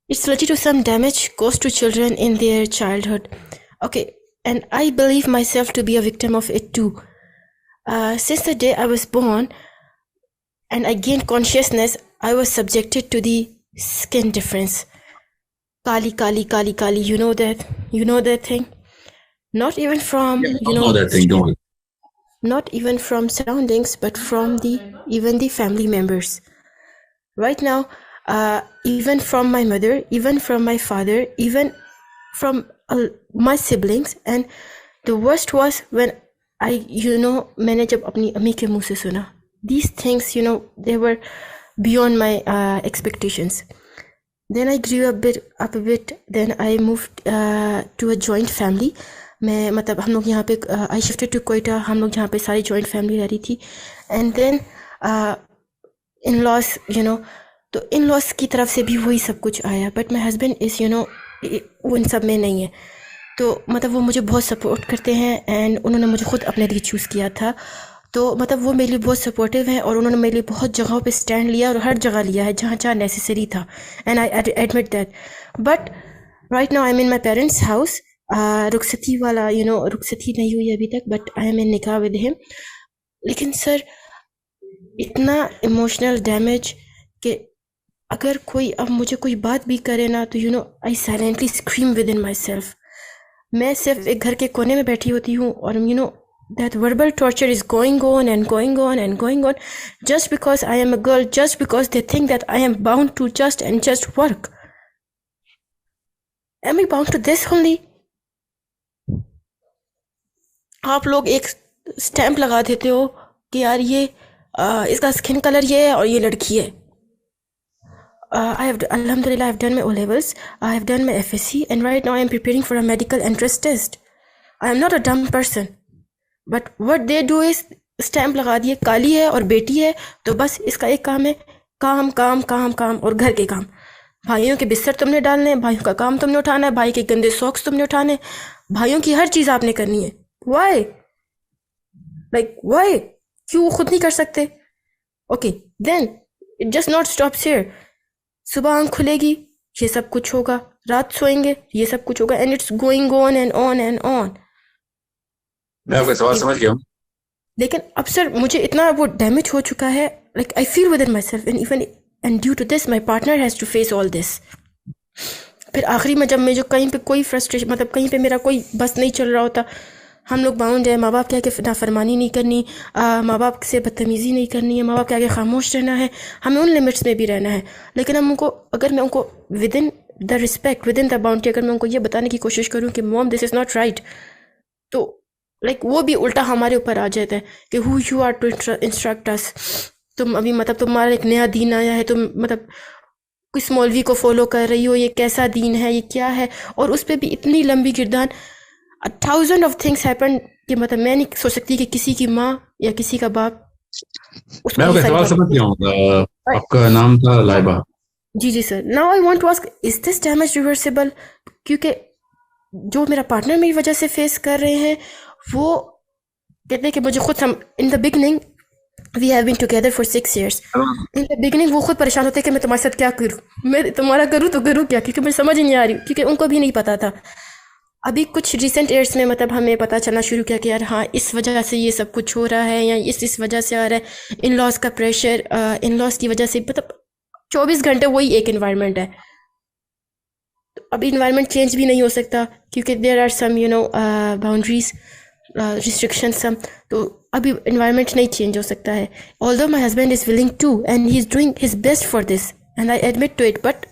It's related to some damage caused to children in their childhood. Okay, and I believe myself to be a victim of it too. Since the day I was born and I gained consciousness, I was subjected to the skin difference. Kali, kali, kali, kali. You know that? You know that thing? Not even from, Yeah, I know that thing, don't worry. not even from surroundings, but from even the family members. Right now, even from my mother, even from my father, even from my siblings, and the worst was when I, मैंने जब अपनी अम्मी के मुंह से सुना, these things, they were beyond my expectations. Then I grew up a bit. Then I moved to a joint family. मैं मतलब हम लोग यहाँ पे I shifted to Quetta. हम लोग यहाँ पे सारी joint family रह रही थी. And then in-laws, तो in-laws की तरफ से भी वही सब कुछ आया. But my husband is, वो इन सब में नहीं है. तो मतलब वो मुझे बहुत सपोर्ट करते हैं एंड उन्होंने मुझे खुद अपने लिए चूज़ किया था. तो मतलब वो मेरे लिए बहुत सपोर्टिव हैं और उन्होंने मेरे लिए बहुत जगहों पे स्टैंड लिया और हर जगह लिया है जहाँ जहाँ नेसेसरी था. And I admit that. But right now I am in my parents house. रुखसती वाला रुखसती नहीं हुई अभी तक, बट आई एम इन निकाह विद हिम. लेकिन सर इतना इमोशनल डैमेज कि अगर कोई अब मुझे कोई बात भी करे ना तो I silently scream within myself. मैं सिर्फ एक घर के कोने में बैठी होती हूँ और that verbal torture is going on and going on and going on just because I am a girl, just because they think that I am bound to just work. Am I bound to this only? आप लोग एक stamp लगा देते हो कि यार ये इसका स्किन कलर ये है और ये लड़की है. Alhamdulillah, I've done my O-levels, I have done my FSC, and right now I am preparing for a medical entrance test. I am not a dumb person. But what they do is stamp लगा दिए, काली है और बेटी है तो बस इसका एक काम है, काम काम काम काम और घर के काम. भाइयों के बिस्तर तुमने डालने हैं, भाइयों का काम तुमने उठाना है, भाई के गंदे सॉक्स तुमने उठाने, भाइयों की हर चीज़ आपने करनी है. वाई वाई क्यों वो खुद नहीं कर सकते? Okay then it just not stops here. सुबह आँख खुलेगी ये सब कुछ होगा, रात सोएंगे ये सब कुछ होगा, and it's going on and on and on. मैं आपका सवाल समझ गया हूँ. लेकिन अब सर मुझे इतना वो डैमेज हो चुका है, like I feel within myself and due to this my partner has to face all this. फिर आखिरी में जब मुझे कहीं पे कोई फ्रस्ट्रेशन, मतलब कहीं पे मेरा कोई बस नहीं चल रहा होता, हम लोग बाउंड है, माँ बाप के आगे नाफरमानी नहीं करनी, माँ बाप से बदतमीज़ी नहीं करनी है, माँ बाप के आगे खामोश रहना है, हमें उन लिमिट्स में भी रहना है. लेकिन अगर मैं उनको with in the respect, with in the boundary, अगर मैं उनको ये बताने की कोशिश करूँ कि mom this is not right, तो वो भी उल्टा हमारे ऊपर आ जाता है कि who you are to instruct us. तुम अभी मतलब तुम्हारा एक नया दीन आया है, तुम मतलब किस मौलवी को फॉलो कर रही हो, ये कैसा दीन है, ये क्या है, और उस पर भी इतनी लंबी गिरदान. 1000 ऑफ थिंग्स हैपन कि मतलब मैं नहीं सोच सकती कि किसी की माँ या किसी का बाप मैं आपका सवाल समझ गया हूँ. आपका नाम था लाइबा. जी sir. Now I want to ask, is this damage reversible? क्योंकि जो मेरा पार्टनर मेरी वजह से फेस कर रहे हैं वो कहते हैं कि मुझे खुद in the beginning we have been together for 6 years. In the beginning वो खुद परेशान होते हैं कि मैं तुम्हारे साथ क्या करूँ, मैं तुम्हारा करूँ तो करूँ क्या, क्योंकि मुझे समझ ही नहीं आ रही, क्योंकि उनको भी नहीं पता था. अभी कुछ रिसेंट ईयर्स में मतलब हमें पता चलना शुरू किया कि यार हाँ इस वजह से ये सब कुछ हो रहा है, या इस वजह से आ रहा है. इन लॉज का प्रेशर, इन लॉज की वजह से, मतलब 24 घंटे वही एक इन्वायरमेंट है. अब इन्वायरमेंट चेंज भी नहीं हो सकता क्योंकि there are some boundaries, restriction some. तो अभी इन्वायरमेंट नहीं चेंज हो सकता है. Although my husband is willing to and he is doing his best for this and I admit to it, but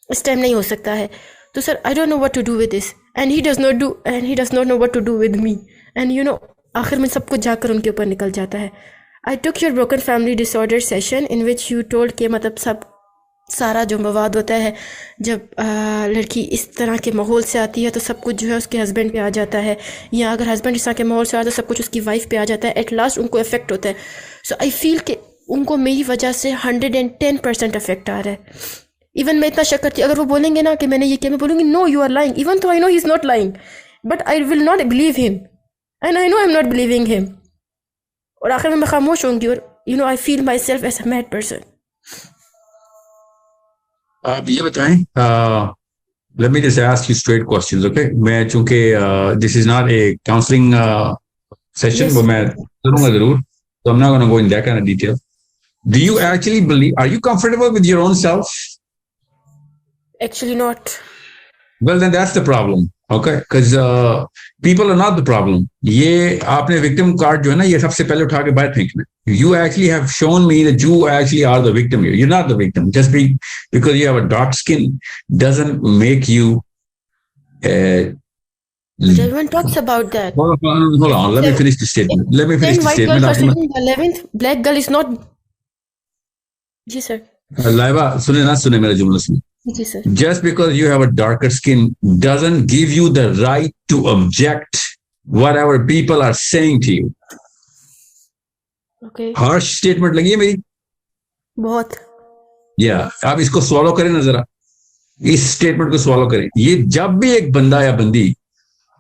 इस टाइम नहीं हो सकता है. तो sir I don't know what to do with this and he does not know what to do with me. And आखिर में सब कुछ जाकर उनके ऊपर निकल जाता है. I took your broken family disorder session in which you told के मतलब सब सारा जो मवाद होता है जब लड़की इस तरह के माहौल से आती है तो सब कुछ जो है उसके हस्बैंड पे आ जाता है, या अगर हस्बैंड इस तरह के माहौल से आता है तो सब कुछ उसकी वाइफ पे आ जाता है. एट लास्ट उनको इफेक्ट होता है. सो आई फील कि उनको मेरी वजह से 110% इफेक्ट आ रहा है. इवन मैं इतना शक करती, अगर वो बोलेंगे ना कि मैंने ये किया, मैं बोलूँगी no you are lying, even though I know he is not lying, but I will not believe him and I know I am not believing him. और आखिर में मैं खामोश होंगी और I feel myself as a mad person. आप ये बताएं, let me just ask you straight questions, okay? मैं चूंकि this is not a counseling session, वो Yes, मैं करूंगा जरूर, so I'm not going to go in that kind of detail. Do you जी sir. actually believe? Are you comfortable with your own self? Actually not. Well, then that's the problem, okay? Because people are not the problem. ये आपने victim card जो है ना, ये सबसे पहले उठा के बाहर फेंकना. You actually have shown me that you actually are the victim here. You're not the victim. Just because you have a dark skin doesn't make you. But everyone talks about that. Hold on. Let me finish the statement. Let me finish Then the white girls statement. are sitting in the 11th. Black girl is not. जी sir. Laiba सुने ना सुने मेरा जुमला सुने. जी sir. Just because you have a darker skin doesn't give you the right to object whatever people are saying to you. Okay. Harsh statement लगी है मेरी? बहुत. आप इसको swallow करें ना जरा. इस स्टेटमेंट को swallow करें. ये जब भी एक बंदा या बंदी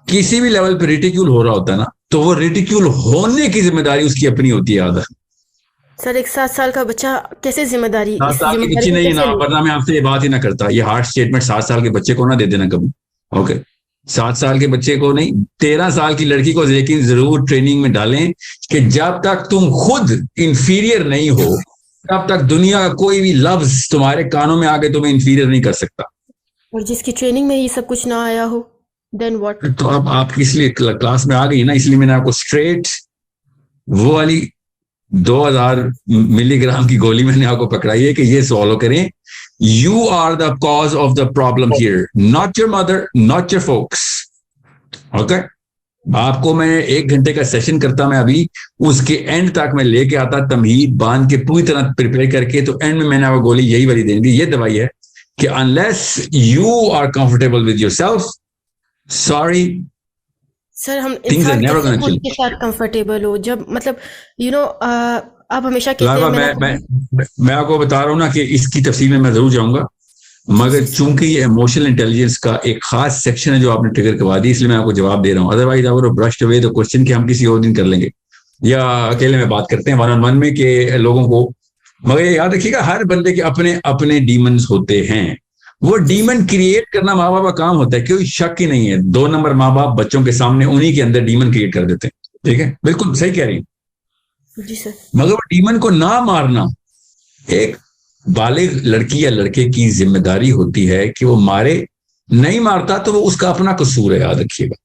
किसी भी लेवल पे रिटिक्यूल हो रहा होता है ना, तो वो रिटिक्यूल होने की जिम्मेदारी उसकी अपनी होती है. आधा सर, एक 7 साल का बच्चा कैसे जिम्मेदारी, 7 साल की बच्ची नहीं है ना, वरना मैं आपसे ये बात ही ना करता. ये हार्श स्टेटमेंट 7 साल के बच्चे को ना दे देना कभी. ओके, 7 साल के बच्चे को नहीं, 13 साल की लड़की को लेकिन जरूर ट्रेनिंग में डालें कि जब तक तुम खुद इंफीरियर नहीं हो, तब तक दुनिया का कोई भी लफ्ज तुम्हारे कानों में आके तुम्हें इंफीरियर नहीं कर सकता. और जिसकी ट्रेनिंग में ये सब कुछ ना आया हो, देन व्हाट? तो अब आप इसलिए क्लास में आ गई ना, इसलिए मैंने आपको स्ट्रेट वो वाली 2000 मिलीग्राम की गोली मैंने आपको पकड़ाई है कि ये सॉल्व करें. You are the cause of the problem here, not your mother, not your folks. Okay, आपको मैं 1 घंटे का सेशन करता, मैं अभी उसके एंड तक मैं लेके आता तमहीद बांध के पूरी तरह प्रिपेयर करके, तो एंड में मैंने आपको गोली यही वाली देनी थी. ये दवाई है कि unless you are comfortable with yourself, sorry, sir हम Things are इंसान never कैसे gonna खुद change. के साथ कंफर्टेबल हो, जब मतलब आप हमेशा कहते लाइबा, हैं मैं आपको बता रहा हूँ ना कि इसकी तफसील में मैं जरूर जाऊंगा, मगर चूंकि ये इमोशनल इंटेलिजेंस का एक खास सेक्शन है जो आपने ट्रिगर करवा दी, इसलिए मैं आपको जवाब दे रहा हूँ. अदरवाइज अगर ब्रश्ड अवे द क्वेश्चन कि हम किसी और दिन कर लेंगे या अकेले में बात करते हैं वन ऑन वन में कि लोगों को. मगर ये याद रखिएगा, हर बंदे के अपने अपने डीमंस होते हैं. वो डीमन क्रिएट करना माँ बाप का काम होता है, कोई शक ही नहीं है. 2 नंबर माँ बाप बच्चों के सामने उन्हीं के अंदर डीमन क्रिएट कर देते हैं. ठीक है, बिल्कुल सही कह रही हैं. जी सर. मगर वो डीमन को ना मारना एक बालिग लड़की या लड़के की जिम्मेदारी होती है कि वो मारे. नहीं मारता तो वो उसका अपना कसूर है, याद रखिएगा.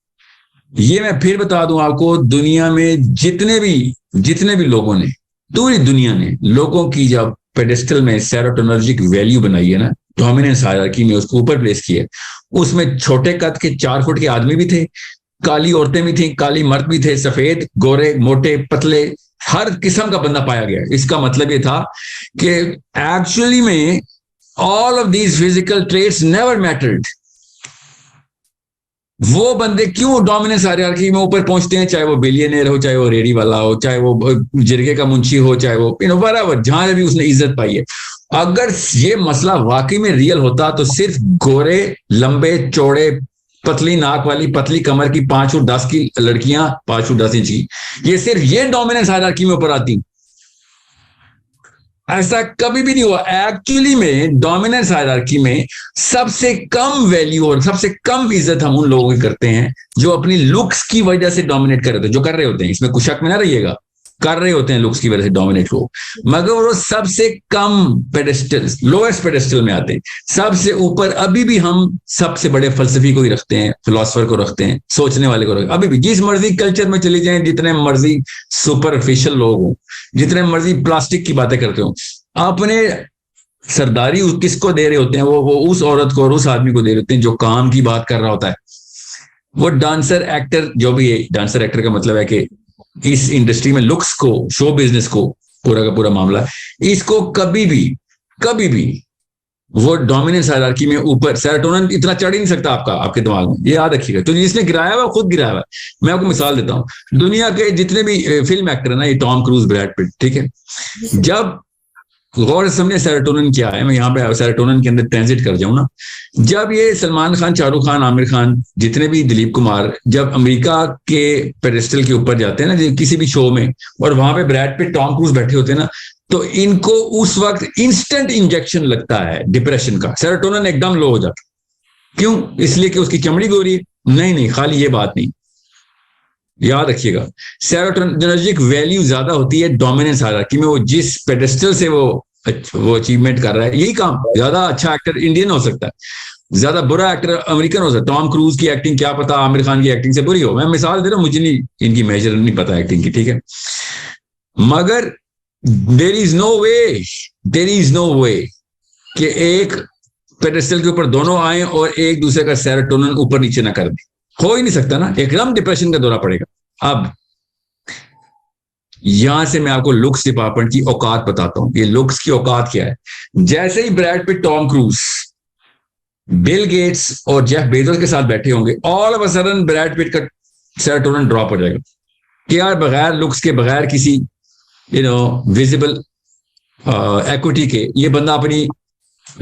ये मैं फिर बता दूं आपको, दुनिया में जितने भी लोगों ने, पूरी दुनिया ने लोगों की जब पेडेस्टल में सेरोटोनर्जिक वैल्यू बनाई है ना, डोमिनेंस हायरार्की में उसको ऊपर प्लेस किया, उसमें छोटे कद के 4 फुट के आदमी भी थे, काली औरतें भी थी, काली मर्द भी थे, सफेद, गोरे, मोटे, पतले, हर किस्म का बंदा पाया गया. इसका मतलब ये था कि एक्चुअली में all of these physical traits never mattered. वो बंदे क्यों डोमिनेंस हायरार्की में ऊपर पहुंचते हैं, चाहे वो बिलियनर हो, चाहे वो रेडी वाला हो, चाहे वो जिरगे का मुंशी हो, चाहे वो बराबर जहां भी उसने इज्जत पाई है. अगर ये मसला वाकई में रियल होता तो सिर्फ गोरे, लंबे, चौड़े, पतली नाक वाली, पतली कमर की 5 फुट 10 की लड़कियां, 5 फुट 10 इंच की, ये सिर्फ ये डोमिनेंस हायरार्की में ऊपर आती. ऐसा कभी भी नहीं हुआ. एक्चुअली में डोमिनेंस हायरार्की में सबसे कम वैल्यू और सबसे कम इज्जत हम उन लोगों की करते हैं जो अपनी लुक्स की वजह से डोमिनेट कर रहे होते हैं, जो कर रहे होते हैं, इसमें कुछ शक में ना रहिएगा, कर रहे होते हैं लुक्स की वजह से डोमिनेट हो, मगर वो सबसे कम पेडेस्टल, लोएस्ट पेडेस्टल में आते हैं. सबसे ऊपर अभी भी हम सबसे बड़े फलसफी को ही रखते हैं, फिलोसफर को रखते हैं, सोचने वाले को रखते हैं. अभी भी जिस मर्जी कल्चर में चली जाएं, जितने मर्जी सुपरफिशियल लोग हों, जितने मर्जी प्लास्टिक की बातें करते हो, अपने सरदारी किसको दे रहे होते हैं, वो उस औरत को और उस आदमी को दे रहे होते हैं जो काम की बात कर रहा होता है. वो डांसर एक्टर जो भी है, डांसर एक्टर का मतलब है कि इस इंडस्ट्री में लुक्स को, शो बिजनेस को, पूरा का पूरा मामला, इसको कभी भी वो डोमिनेंस हायरार्की में ऊपर सेरोटोनिन इतना चढ़ ही नहीं सकता आपके दिमाग में, ये याद रखिएगा. तो जिसने गिराया हुआ खुद गिराया हुआ. मैं आपको मिसाल देता हूं, दुनिया के जितने भी फिल्म एक्टर है ना, ये टॉम क्रूज, ब्रैड पिट, ठीक है, जब गौर से समझे सेरोटोनिन क्या है, मैं यहाँ पे सेरोटोनिन के अंदर ट्रांजिट कर जाऊं ना, जब ये सलमान खान, शाहरुख खान, आमिर खान, जितने भी, दिलीप कुमार, जब अमेरिका के पेडेस्टल के ऊपर जाते हैं ना किसी भी शो में, और वहां पे ब्रैड पिट, टॉम क्रूज बैठे होते हैं ना, तो इनको उस वक्त इंस्टेंट इंजेक्शन लगता है डिप्रेशन का, सेरोटोनिन एकदम लो हो जाता। क्यों? इसलिए कि उसकी चमड़ी गोरी है? नहीं, खाली ये बात नहीं, याद रखिएगा सेरोटोनिनर्जिक वैल्यू ज्यादा होती है डोमिनेंस हायरार्की में। वो जिस पेडेस्टल से वो अचीवमेंट कर रहा है, यही काम। ज्यादा अच्छा एक्टर इंडियन हो सकता है, ज्यादा बुरा एक्टर अमेरिकन हो सकता है। टॉम क्रूज की एक्टिंग क्या पता आमिर खान की एक्टिंग से बुरी हो, मैं मिसाल दे रहा हूं, मुझे नहीं इनकी मेजर नहीं पता एक्टिंग की, ठीक है। मगर देर इज नो वे कि एक पेडेस्टल के ऊपर दोनों आए और एक दूसरे का सेरोटोनिन ऊपर नीचे ना कर दे, हो ही नहीं सकता ना, एकदम डिप्रेशन का दौरा पड़ेगा। अब यहां से मैं आपको लुक्स डिपार्टमेंट की औकात बताता हूं, ये लुक्स की औकात क्या है। जैसे ही Brad Pitt, Tom Cruise, Bill Gates और जेफ बेजोस के साथ बैठे होंगे, all of a sudden Brad Pitt का सेरोटोनिन ड्रॉप हो जाएगा कि यार बगैर लुक्स के, बगैर किसी विजिबल इक्विटी के, ये बंदा अपनी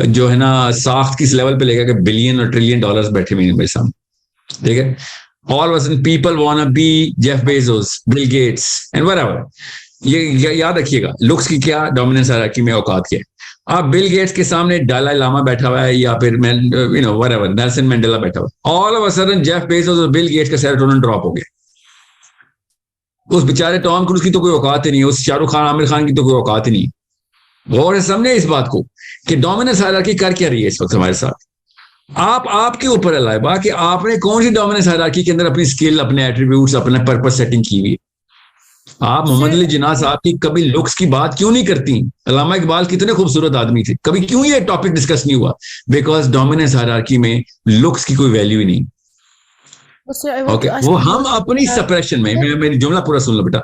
जो है ना साख्त किस लेवल पे लेगा कि बिलियन और ट्रिलियन डॉलर्स बैठे हुए मेरे सामने, ठीक है। All of a sudden people want to be Jeff Bezos, Bill Gates and whatever. ये याद रखिएगा लुक्स की क्या डोमिनेंस हायरार्की में औकात क्या है। अब बिल गेट्स के सामने दलाई लामा बैठा हुआ है या फिर व्हाटएवर नेल्सन मंडेला बैठा हुआ है, all of a sudden Jeff Bezos और बिल गेट्स का सेरोटोनिन ड्रॉप हो गया। उस बेचारे टॉम क्रूज की तो कोई औकात ही नहीं, उस शाहरुख खान, आमिर खान की तो कोई औकात ही नहीं। गौर से समझे इस बात को कि डोमिनेंस हायरार्की कर क्या रही है इस वक्त हमारे साथ। आपके ऊपर है लाइबा कि आपने कौन सी डोमिनेंस हायरार्की के अंदर अपनी स्किल, अपने एट्रीब्यूट्स, अपने पर्पस सेटिंग की हुई है। आप मोहम्मद अली जिन्ना साहब की कभी लुक्स की बात क्यों नहीं करती? अल्लामा इकबाल कितने खूबसूरत आदमी थे, कभी क्यों ये टॉपिक डिस्कस नहीं हुआ? बिकॉज डोमिनेंस हायरार्की में लुक्स की कोई वैल्यू ही नहीं। ओके, वो हम अपनी सप्रेशन में, मैं मेरी जुमला पूरा सुन लो बेटा,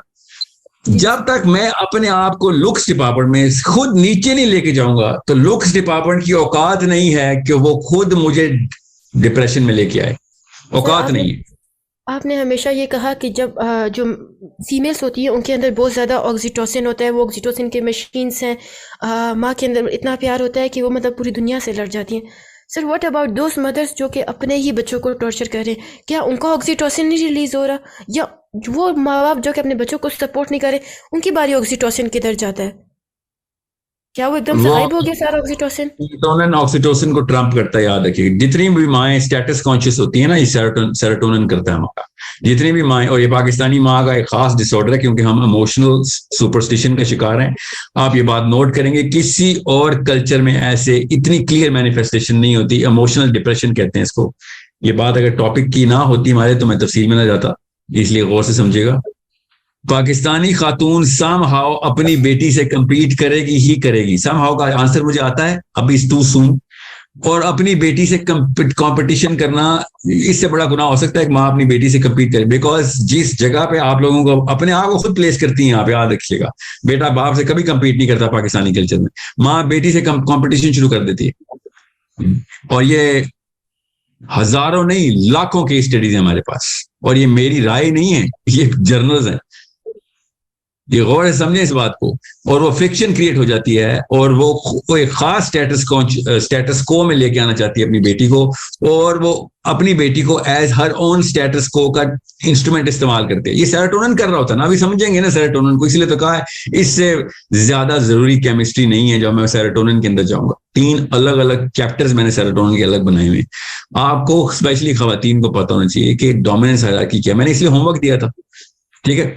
जब तक मैं अपने आप को लुक्स डिपार्टमेंट में खुद नीचे नहीं लेके जाऊंगा तो लुक्स डिपार्टमेंट की औकात नहीं है कि वो खुद मुझे डिप्रेशन में लेके आए, औकात नहीं है। आपने हमेशा ये कहा कि जब जो फीमेल्स होती हैं उनके अंदर बहुत ज़्यादा ऑक्सीटोसिन होता है, वो ऑक्सीटोसिन के मशीन्स हैं, माँ के अंदर इतना प्यार होता है कि वो मतलब पूरी दुनिया से लड़ जाती हैं। Sir what about those mothers जो कि अपने ही बच्चों को टॉर्चर कर रहे हैं, क्या उनका ऑक्सीटोसिन नहीं रिलीज हो रहा? या वो माँ बाप जो कि अपने बच्चों को सपोर्ट नहीं कर रहे, उनकी बारी ऑक्सीटोसिन किधर जाता है? क्या वो एकदम से गायब हो गया सारा ऑक्सीटोसिन? ऑक्सीटोसिन को ट्रम्प करता है, याद रखिए। जितनी भी माएँ स्टेटस कॉन्शियस होती है ना, ये सेरोटोनिन करता है हमारा। जितनी भी माएँ, और ये पाकिस्तानी माँ का एक खास डिसऑर्डर है क्योंकि हम इमोशनल सुपरस्टिशन का शिकार हैं। आप ये बात नोट करेंगे, किसी और कल्चर में ऐसे इतनी क्लियर मैनिफेस्टेशन नहीं होती। इमोशनल डिप्रेशन कहते हैं इसको। ये बात अगर टॉपिक की ना होती हमारे तो मैं तफसील में ना जाता, इसलिए गौर से समझिएगा। पाकिस्तानी खातून समहाउ अपनी बेटी से compete करेगी ही करेगी। समहाउ का आंसर मुझे आता है, अभी टू सून। और अपनी बेटी से कंपटीशन करना, इससे बड़ा गुनाह हो सकता है कि माँ अपनी बेटी से compete करे। बिकॉज जिस जगह पे आप लोगों को अपने आप को खुद प्लेस करती हैं, आप याद रखिएगा, बेटा बाप से कभी compete नहीं करता पाकिस्तानी कल्चर में। माँ बेटी से कंपटीशन शुरू कर देती है। और ये हजारों नहीं लाखों के स्टडीज है हमारे पास, और ये मेरी राय नहीं है, ये जर्नल्स हैं। ये गौर से समझे इस बात को। और वो फिक्शन क्रिएट हो जाती है और वो एक खास स्टेटस को में लेके आना चाहती है अपनी बेटी को, और वो अपनी बेटी को एज हर ओन स्टेटस को का इंस्ट्रूमेंट इस्तेमाल करते हैं। ये सेरोटोनिन कर रहा होता है ना, अभी समझेंगे ना सेरोटोनिन को। इसलिए तो कहा है इससे ज्यादा जरूरी केमिस्ट्री नहीं है जब मैं सेरोटोनिन के अंदर जाऊंगा। 3 अलग अलग चैप्टर्स मैंने सेरोटोनिन के अलग बनाए हुए। आपको स्पेशली खवातीन को पता होना चाहिए कि डोमिनेंस हायरार्की क्या। मैंने इसलिए होमवर्क दिया था, ठीक है।